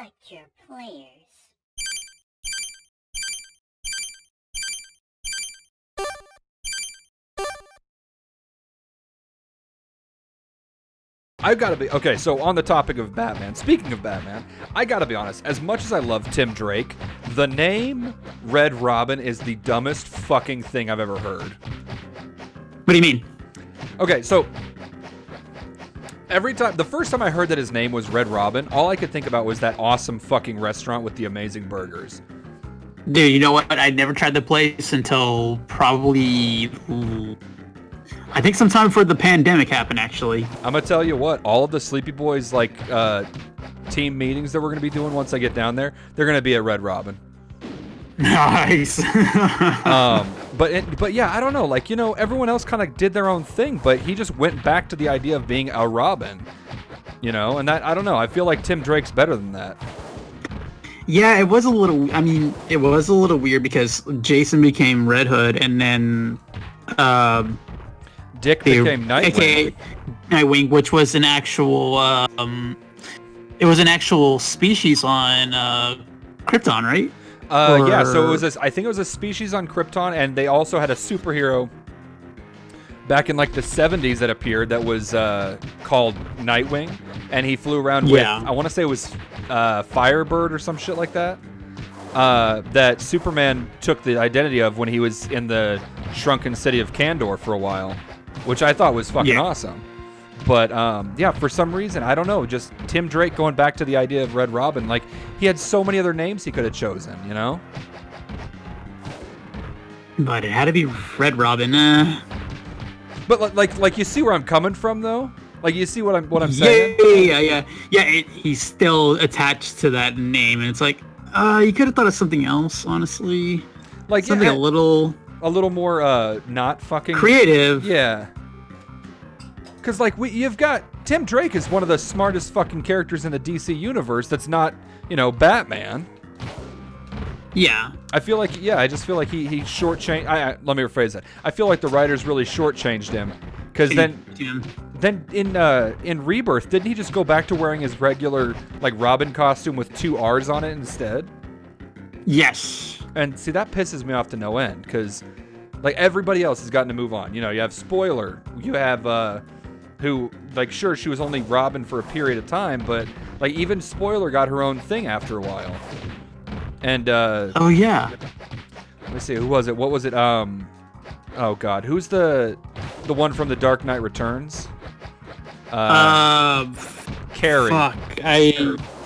Select your players. I've got to be okay. So on the topic of Batman, speaking of Batman, I got to be honest. As much as I love Tim Drake, the name Red Robin is the dumbest fucking thing I've ever heard. What do you mean? Okay, so the first time I heard that his name was Red Robin, all I could think about was that awesome fucking restaurant with the amazing burgers. Dude, you know what? I never tried the place until probably, I think sometime before the pandemic happened, actually. I'm gonna tell you what, all of the Sleepy Boys team meetings that we're gonna be doing once I get down there, they're gonna be at Red Robin. Nice. But yeah, I don't know. Like, you know, everyone else kind of did their own thing, but he just went back to the idea of being a Robin. You know, and that, I don't know. I feel like Tim Drake's better than that. Yeah, it was a little weird because Jason became Red Hood and then Dick became Nightwing. AKA Nightwing, which was an actual it was an actual species on Krypton, right? Yeah, so I think it was a species on Krypton, and they also had a superhero back in like the 70s that appeared that was called Nightwing, and he flew around with, I want to say it was Firebird or some shit like that, that Superman took the identity of when he was in the shrunken city of Kandor for a while, which I thought was fucking awesome. But, yeah, for some reason, I don't know, just Tim Drake going back to the idea of Red Robin, like, he had so many other names he could have chosen, you know? But it had to be Red Robin. But, like, you see where I'm coming from, though? Like, you see what I'm saying? Yeah. He's still attached to that name, and it's like, you could have thought of something else, honestly. Like, something a little more, not fucking... creative. Yeah. Because, like, you've got... Tim Drake is one of the smartest fucking characters in the DC universe that's not, you know, Batman. Yeah. I feel like, I just feel like he shortchanged... let me rephrase that. I feel like the writers really shortchanged him. Because then in Rebirth, didn't he just go back to wearing his regular, like, Robin costume with 2 R's on it instead? Yes. And, see, that pisses me off to no end, because, like, everybody else has gotten to move on. You know, you have Spoiler. You have, who, like, sure, she was only Robin for a period of time, but, like, even Spoiler got her own thing after a while. And, oh, yeah. Let me see, who was it? What was it? Oh, God. Who's the one from The Dark Knight Returns? Carrie. Fuck.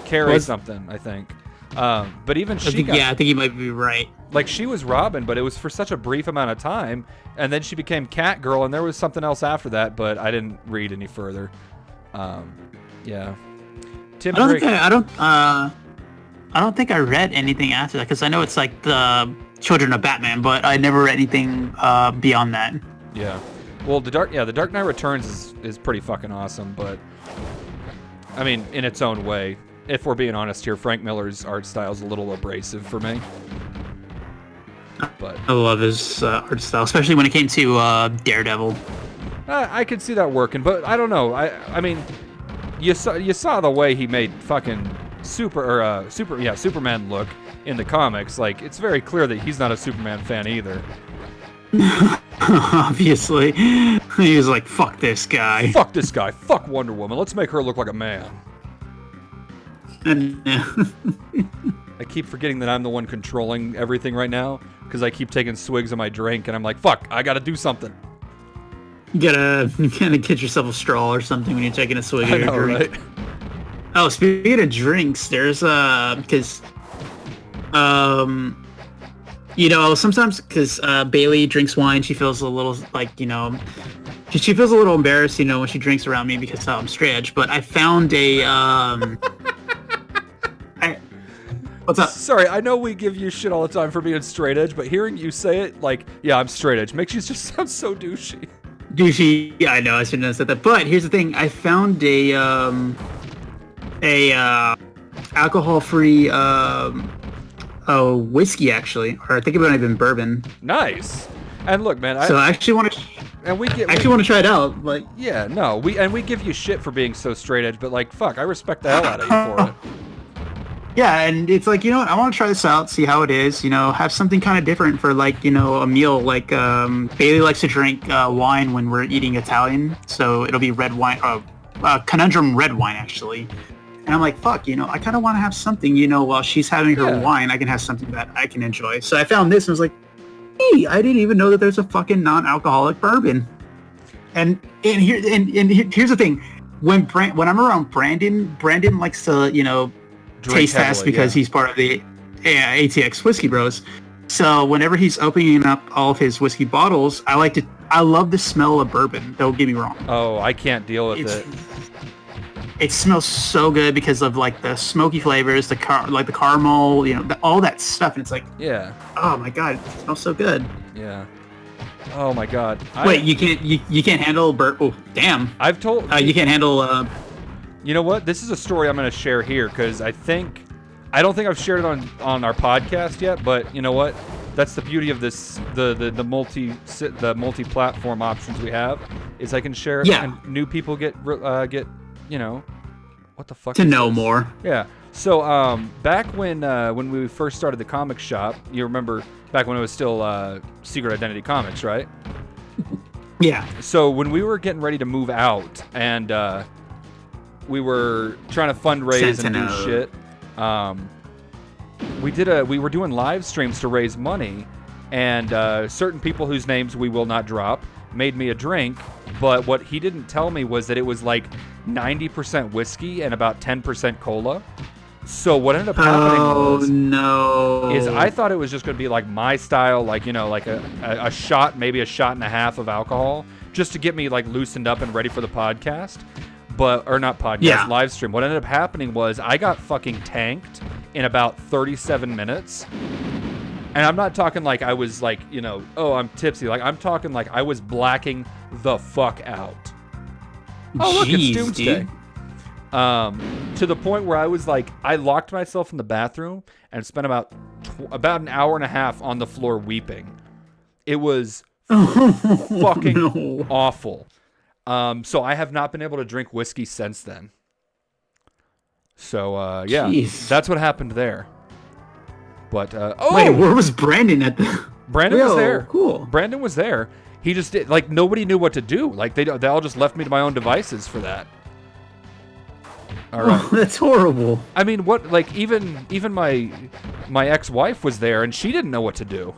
Carrie something, I think. But even she I think you might be right. Like, she was Robin, but it was for such a brief amount of time, and then she became Catgirl, and there was something else after that, but I didn't read any further. Yeah. Tim Drake. I don't think I read anything after that, because I know it's like the Children of Batman, but I never read anything beyond that. Yeah. Well, The Dark Knight Returns is pretty fucking awesome, but I mean, in its own way. If we're being honest here, Frank Miller's art style is a little abrasive for me. But I love his art style, especially when it came to Daredevil. I could see that working, but I don't know. I mean, you saw the way he made fucking Superman look in the comics. Like, it's very clear that he's not a Superman fan either. Obviously, he was like, "Fuck this guy. Fuck this guy. Fuck Wonder Woman. Let's make her look like a man." And, I keep forgetting that I'm the one controlling everything right now because I keep taking swigs of my drink, and I'm like, "Fuck, I gotta do something." You gotta get yourself a straw or something when you're taking a swig of your drink. Right? Oh, speaking of drinks, there's because you know, sometimes because Bailey drinks wine, she feels a little like, you know, she feels a little embarrassed, you know, when she drinks around me because I'm straight edge. But I found a what's up? Sorry, I know we give you shit all the time for being straight edge, but hearing you say it, like, yeah, I'm straight edge, makes you just sound so douchey. Douchey, yeah, I know, I shouldn't have said that. But here's the thing, I found a alcohol-free whiskey, actually, or I think it might have been bourbon. Nice. And look, man, I actually want to. And we want to try it out, but yeah, no, we give you shit for being so straight edge, but like, fuck, I respect the hell out of you for it. Yeah, and it's like, you know what, I want to try this out, see how it is, you know, have something kind of different for like, you know, a meal. Like Bailey likes to drink wine when we're eating Italian, so it'll be red wine, Conundrum red wine actually. And I'm like, fuck, you know, I kind of want to have something, you know, while she's having her wine, I can have something that I can enjoy. So I found this and was like, hey, I didn't even know that there's a fucking non-alcoholic bourbon. And here's the thing, when I'm around Brandon likes to, you know, taste test because he's part of the ATX Whiskey Bros. So whenever he's opening up all of his whiskey bottles, I love the smell of bourbon. Don't get me wrong. Oh, I can't deal with it. It smells so good because of like the smoky flavors, the caramel, you know, all that stuff, and it's like, oh my god, it smells so good. Yeah. Oh my god. Wait, you can't handle bourbon? Oh, damn. I've told you can't handle. You know what? This is a story I'm going to share here because I don't think I've shared it on our podcast yet. But you know what? That's the beauty of this, the multi-platform options we have, is I can share it and new people get you know, what the fuck to know more. Yeah. So back when we first started the comic shop, you remember back when it was still Secret Identity Comics, right? Yeah. So when we were getting ready to move out and we were trying to fundraise and do shit, we were doing live streams to raise money, and certain people whose names we will not drop made me a drink, but what he didn't tell me was that it was like 90% whiskey and about 10% cola. So what ended up happening is I thought it was just going to be like my style, like, you know, like a shot, maybe a shot and a half of alcohol, just to get me like loosened up and ready for the podcast. Live stream. What ended up happening was I got fucking tanked in about 37 minutes. And I'm not talking like I was like, you know, oh, I'm tipsy. Like, I'm talking like I was blacking the fuck out. Oh, look, it's Doomsday. To the point where I was like, I locked myself in the bathroom and spent about an hour and a half on the floor weeping. It was fucking awful. So I have not been able to drink whiskey since then. So, that's what happened there. But, wait, where was Brandon at the... Brandon was there. Cool. Brandon was there. He just did, like, nobody knew what to do. Like, they all just left me to my own devices for that. All right. Oh, that's horrible. I mean, what, like, even my ex-wife was there, and she didn't know what to do.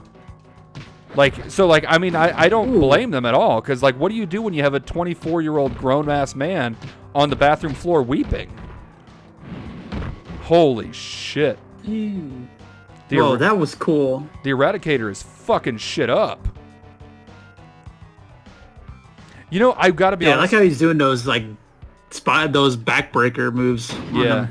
Like, so, like, I mean, I don't blame them at all, because, like, what do you do when you have a 24-year-old grown-ass man on the bathroom floor weeping? Holy shit. Whoa, that was cool. The Eradicator is fucking shit up. You know, I've got to be honest. I like how he's doing those, like, those backbreaker moves. Yeah.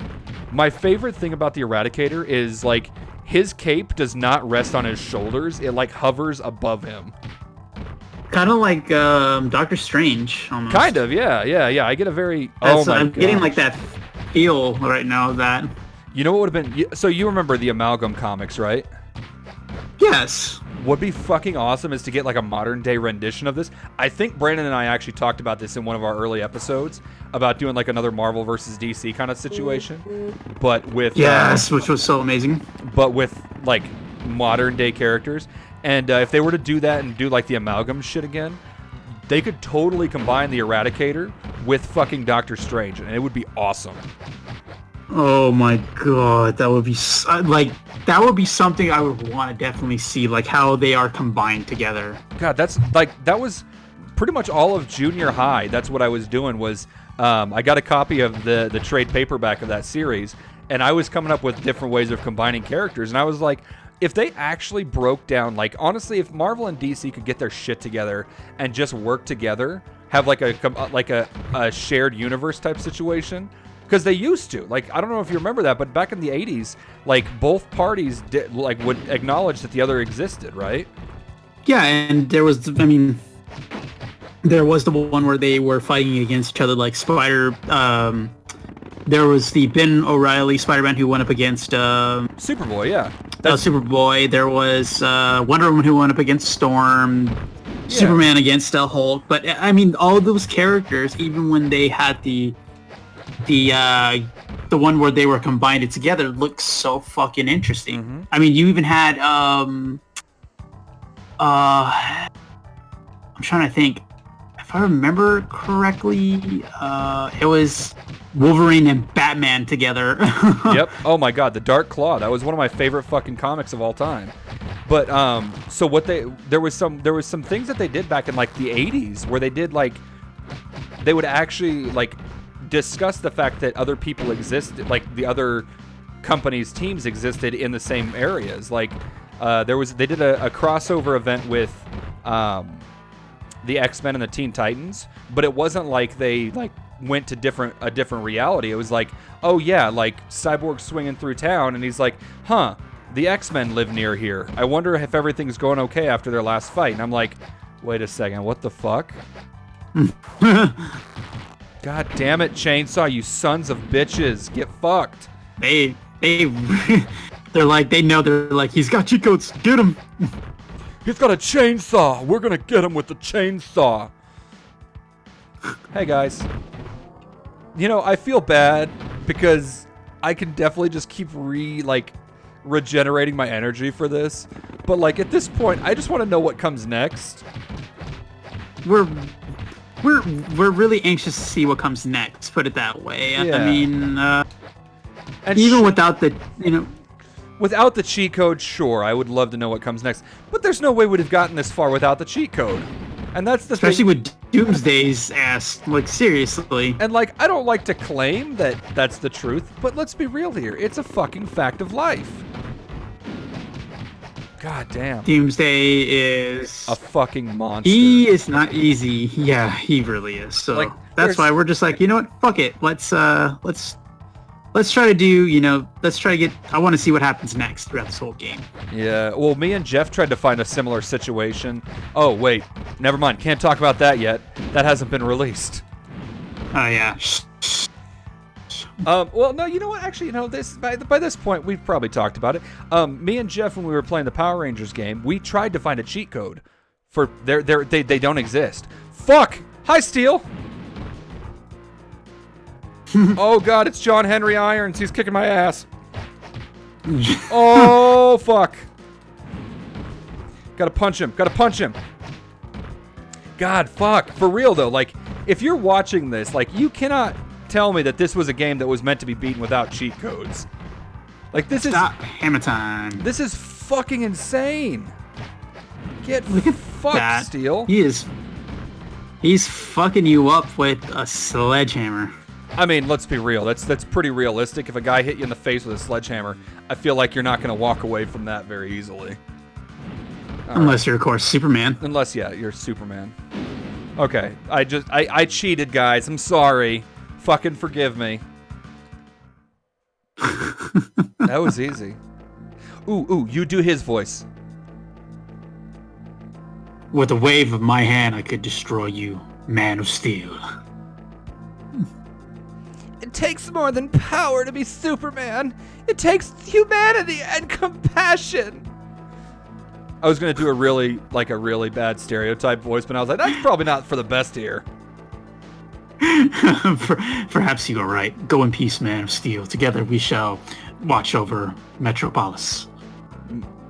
My favorite thing about the Eradicator is, like, his cape does not rest on his shoulders. It, like, hovers above him. Kind of like Doctor Strange, almost. Kind of, yeah. I get a very... I'm getting, like, that feel right now of that. You know what would have been... So you remember the Amalgam comics, right? Yes. What'd be fucking awesome is to get like a modern day rendition of this. I think Brandon and I actually talked about this in one of our early episodes about doing like another Marvel versus DC kind of situation, but with which was so amazing. But with like modern day characters, and if they were to do that and do like the Amalgam shit again, they could totally combine the Eradicator with fucking Doctor Strange, and it would be awesome. Oh my god, that would be that would be something I would want to definitely see, like how they are combined together. God, that's like that was pretty much all of junior high. That's what I was doing was I got a copy of the trade paperback of that series, and I was coming up with different ways of combining characters, and I was like, if they actually broke down, like honestly, if Marvel and DC could get their shit together and just work together, have like a shared universe type situation. Because they used to. Like, I don't know if you remember that, but back in the 80s, like, both parties would acknowledge that the other existed, right? Yeah, and there was the one where they were fighting against each other, like there was the Ben O'Reilly Spider-Man who went up against... Superboy, yeah. Superboy. There was Wonder Woman who went up against Storm. Yeah. Superman against Hulk. But, I mean, all of those characters, even when they had the the one where they were combined together looked so fucking interesting. Mm-hmm. I mean, you even had I'm trying to think. If I remember correctly, it was Wolverine and Batman together. Yep. Oh my God, the Dark Claw. That was one of my favorite fucking comics of all time. But so what there was some things that they did back in like the 80s where they did like they would actually like discuss the fact that other people existed, like the other companies' teams existed in the same areas. Like they did a crossover event with the X-Men and the Teen Titans, but it wasn't like they like went to a different reality. It was like, oh yeah, like Cyborg's swinging through town and he's like, huh, the X-Men live near here. I wonder if everything's going okay after their last fight. And I'm like, wait a second, what the fuck? God damn it, Chainsaw, you sons of bitches, get fucked. They're like, they know, they're like, he's got cheat codes, get him. He's got a chainsaw. We're gonna get him with the chainsaw. Hey guys. You know, I feel bad because I can definitely just keep regenerating my energy for this. But like at this point, I just want to know what comes next. We're really anxious to see what comes next, put it that way. Yeah. I mean, And even without the, without the cheat code, sure, I would love to know what comes next. But there's no way we'd have gotten this far without the cheat code. And that's the especially thing. with Doomsday's ass, like seriously. And like, I don't like to claim that that's the truth, but let's be real here. It's a fucking fact of life. God damn. Doomsday is A fucking monster. he is not easy. Yeah, he really is. So Like, that's why we're just like, you know what? Fuck it. Let's try to do, let's try to get, I want to see what happens next throughout this whole game. Yeah, well, me and Jeff tried to find a similar situation. Oh, wait. Never mind. Can't talk about that yet. That hasn't been released. Oh, yeah. Well, no, you know what? Actually, this by this point, we've probably talked about it. Me and Jeff, when we were playing the Power Rangers game, we tried to find a cheat code for they don't exist. Fuck! Hi, Steel! Oh, God, it's John Henry Irons. He's kicking my ass. Oh, fuck. Gotta punch him. God, fuck. For real, though, like, if you're watching this, like, you cannot tell me that this was a game that was meant to be beaten without cheat codes. Like, this Stop hammer time. This is fucking insane. Get Look at fucked, that. Steel. He's fucking you up with a sledgehammer. I mean, let's be real. That's pretty realistic. If a guy hit you in the face with a sledgehammer, I feel like you're not going to walk away from that very easily. Unless you're, of course, Superman. Unless, yeah, you're Superman. Okay, I cheated, guys. I'm sorry. Fucking forgive me. That was easy. Ooh, you do his voice. With a wave of my hand, I could destroy you, Man of Steel. It takes more than power to be Superman. It takes humanity and compassion. I was gonna do a really bad stereotype voice, but I was like, that's probably not for the best here. Perhaps you are right. Go in peace, Man of Steel. Together we shall watch over Metropolis.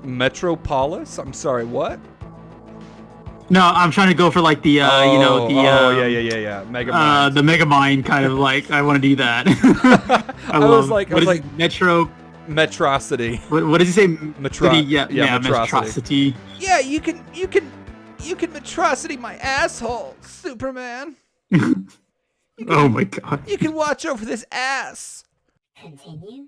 Metropolis? I'm sorry, what? No, I'm trying to go for like the, yeah. Megamind. the Megamind kind of like, I want to do that. I was like, Metro... Metrocity. What does he say? Yeah, Metrocity. Yeah, you can Metrocity my asshole, Superman. Oh my god. You can watch over this ass. Continue.